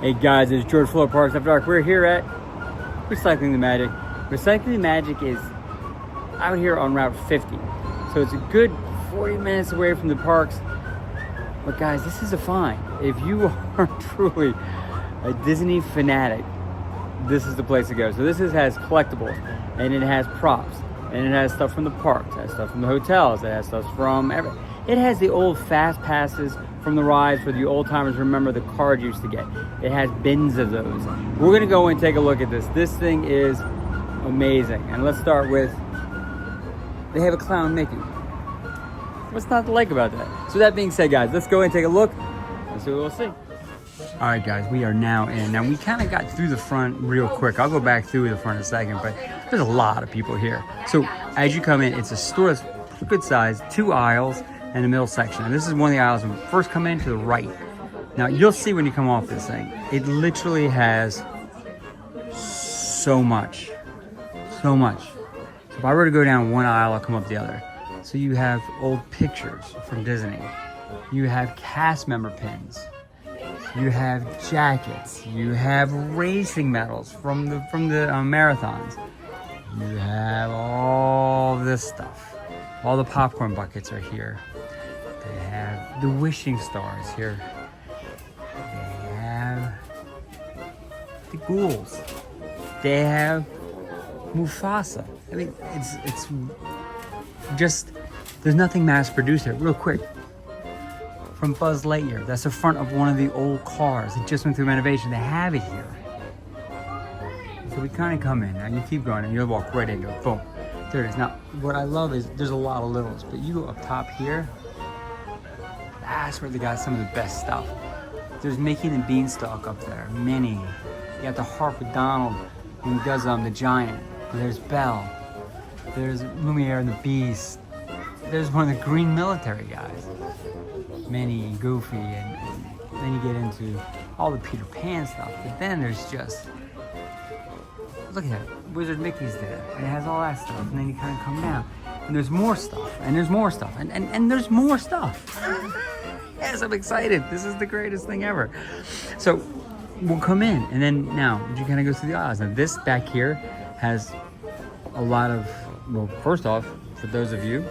Hey guys, it's George Floyd Parks After Dark. We're here at Recycling the Magic. Recycling the Magic is out here on Route 50. So it's a good 40 minutes away from the parks. But guys, this is a find. If you are truly a Disney fanatic, this is the place to go. So this has collectibles, and it has props, and it has stuff from the parks, it has stuff from the hotels, it has stuff from it has the old fast passes from the rides for the old timers. Remember the card used to get. It has bins of those. We're gonna go and take a look at this. This thing is amazing. And let's start with, they have a clown Mickey. What's not to like about that? So that being said, guys, let's go and take a look and see what we'll see. All right, guys, we are now in. Now we kind of got through the front real quick. I'll go back through the front in a second, but there's a lot of people here. So as you come in, it's a store that's good size, 2 aisles and a middle section. And this is one of the aisles when you first come in to the right. Now you'll see when you come off this thing, it literally has so much. So if I were to go down one aisle, I'll come up the other. So you have old pictures from Disney. You have cast member pins. You have jackets. You have racing medals from the marathons. You have all this stuff. All the popcorn buckets are here. They have the wishing stars here. They have the ghouls. They have Mufasa. I mean, it's just, there's nothing mass produced here. Real quick, from Buzz Lightyear, that's the front of one of the old cars. It just went through renovation. They have it here. So we kind of come in. Now you keep going and you'll walk right into it. Boom. There it is. Now, what I love is there's a lot of littles, but you go up top here, that's where they got some of the best stuff. There's Mickey and the Beanstalk up there, Minnie. You got the harp with Donald when he does the giant. There's Belle. There's Lumiere and the Beast. There's one of the green military guys. Minnie and Goofy, and then you get into all the Peter Pan stuff. But then there's just, look at that, Wizard Mickey's there, and it has all that stuff. And then you kind of come down, and there's more stuff, and there's more stuff, and there's more stuff. Yes, I'm excited. This is the greatest thing ever. So we'll come in, and then now you kind of go through the aisles. Now this back here has a lot of, well, first off, for those of you,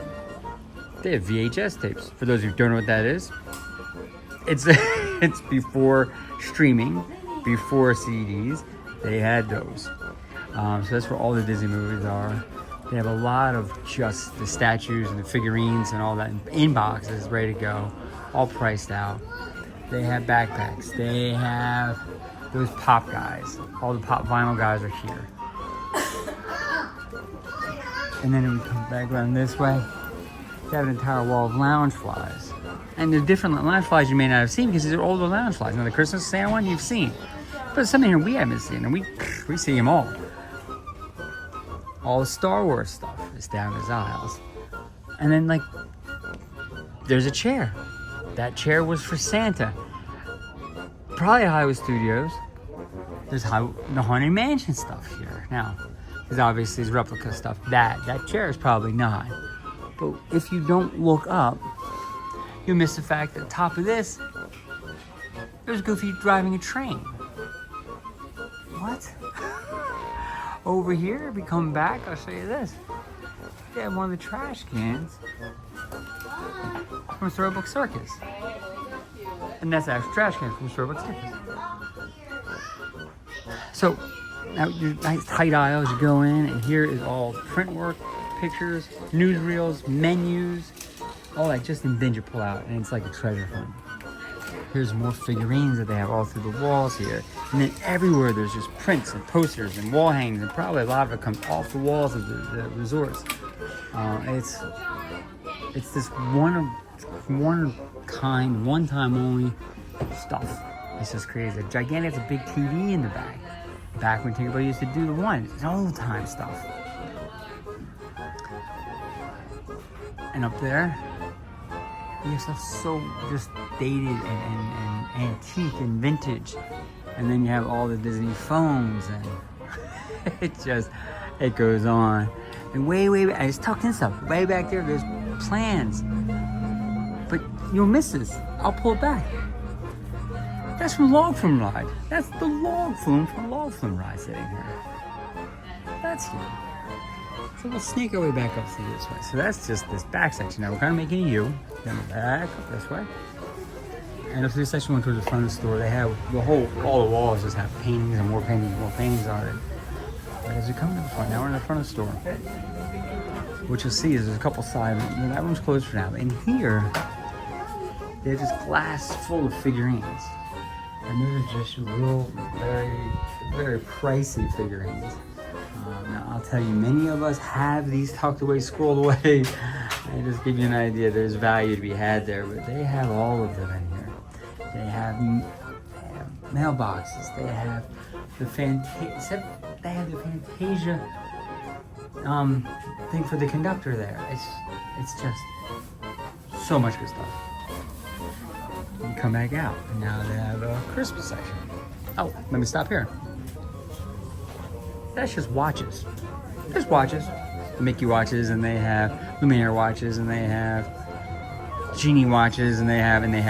they have VHS tapes. For those who don't know what that is, it's it's before streaming, before CDs. They had those. So that's where all the Disney movies are. They have a lot of just the statues and the figurines and all that in boxes, ready to go, all priced out. They have backpacks. They have those pop guys. All the pop vinyl guys are here. And then we come back around this way. They have an entire wall of lounge flies. And the different lounge flies you may not have seen because these are older lounge flies. Now the Christmas Santa one you've seen. But some in here we haven't seen, and we see them all. All the Star Wars stuff is down his aisles. And then, like, there's a chair. That chair was for Santa. Probably at Hollywood Studios. There's the Haunted Mansion stuff here. Now, there's obviously his replica stuff. That chair is probably not. But if you don't look up, you'll miss the fact that top of this, there's Goofy driving a train. What? Over here, we come back, I'll show you this. They have one of the trash cans from Storybook Circus. And that's actual trash cans from Storybook Circus. So, now your nice tight aisles, you go in, and here is all print work, pictures, newsreels, menus, all that just in bins you pull out, and it's like a treasure hunt. Here's more figurines that they have all through the walls here. And then everywhere there's just prints and posters and wall hangings, and probably a lot of it comes off the walls of the resorts. It's this one kind, one time only stuff. It's just crazy. Gigantic, it's a big TV in the back when Tinkerbell used to do the one. It's old time stuff. And up there, you have stuff so just dated and antique and vintage. And then you have all the Disney phones, and it goes on. And way back, it's tucked in stuff. Way back there, there's plans. But you'll miss this. I'll pull it back. That's from Log Flume Ride. That's the log flume from Log Flume Ride sitting here. That's here. So we'll sneak our way back up through this way. So that's just this back section. Now we're kind of making a U. Then we're back up this way. And up through this section, went towards the front of the store. They have all the walls just have paintings and more paintings on it. But as we come to the front, now we're in the front of the store. What you'll see is there's a couple sides. That room's closed for now. In here, they have this glass full of figurines. And those are just real, very pricey figurines. Now, I'll tell you, many of us have these tucked away, scrolled away. I just give you an idea, there's value to be had there, but they have all of them in here. They have mailboxes, they have the Fantasia thing for the conductor there. It's just so much good stuff. You come back out, and now they have a Christmas section. Oh, let me stop here. That's just watches. There's watches. The Mickey watches, and they have Lumiere watches, and they have Genie watches, and they have. And then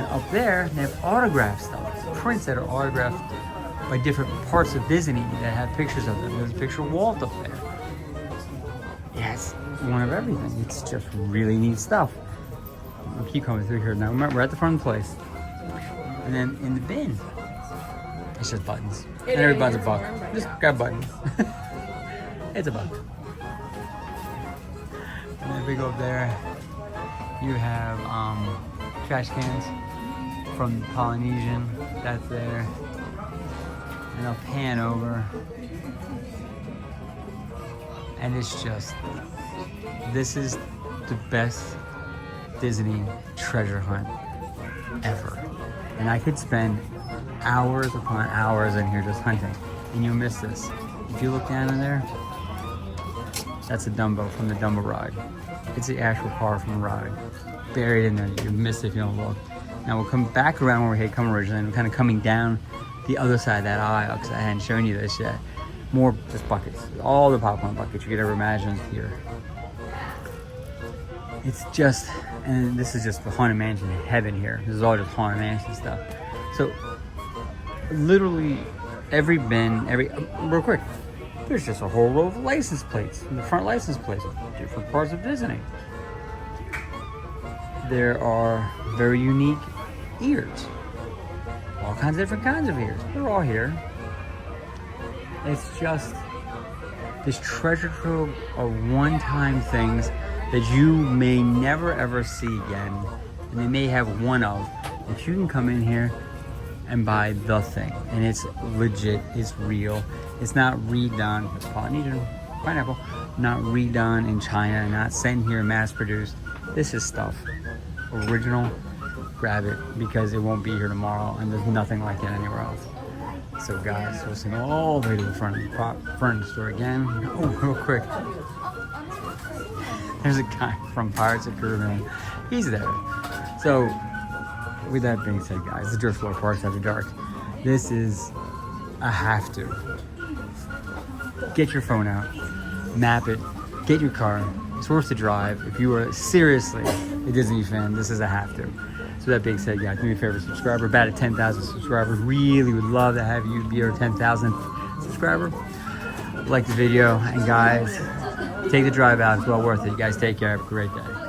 up there, they have autograph stuff. Prints that are autographed by different parts of Disney that have pictures of them. There's a picture of Walt up there. Yeah, it's one of everything. It's just really neat stuff. We'll keep coming through here. Now remember, we're at the front of the place. And then in the bin, it's just buttons. And everybody's a buck. Just grab buttons. It's a buck. And then if we go up there, you have trash cans from Polynesian. That's there. And I'll pan over. And it's just, this is the best Disney treasure hunt ever. And I could spend hours upon hours in here just hunting, and you'll miss this. If you look down in there, that's a Dumbo from the Dumbo ride. It's the actual car from the ride. Buried in there, you'll miss it if you don't look. Now we'll come back around where we had come originally, and we're kind of coming down the other side of that aisle, because I hadn't shown you this yet. More just buckets. All the popcorn buckets you could ever imagine here. It's just, and this is just the Haunted Mansion heaven here. This is all just Haunted Mansion stuff. So, literally every bin, real quick, there's just a whole row of license plates, the front license plates of different parts of Disney. There are very unique ears. All kinds of different kinds of ears. They're all here. It's just this treasure trove of one-time things that you may never ever see again, and they may have one of. If you can come in here and buy the thing, and it's legit, it's real, it's not redone, it's Polynesian pineapple, not redone in China, not sent here mass produced. This is stuff original. Grab it, because it won't be here tomorrow, and there's nothing like it anywhere else. So guys, we're going all the way to the front of the store again. Oh, real quick. There's a guy from Pirates of the Caribbean. He's there. So, with that being said, guys, the George Floyd Parks After Dark. This is a have to. Get your phone out, map it, get your car. It's worth the drive. If you are seriously a Disney fan, this is a have to. So that being said, guys, do me a favor, subscriber. About at 10,000 subscribers. Really would love to have you be our 10,000 subscriber. Like the video, and guys, take the drive out. It's well worth it. You guys take care. Have a great day.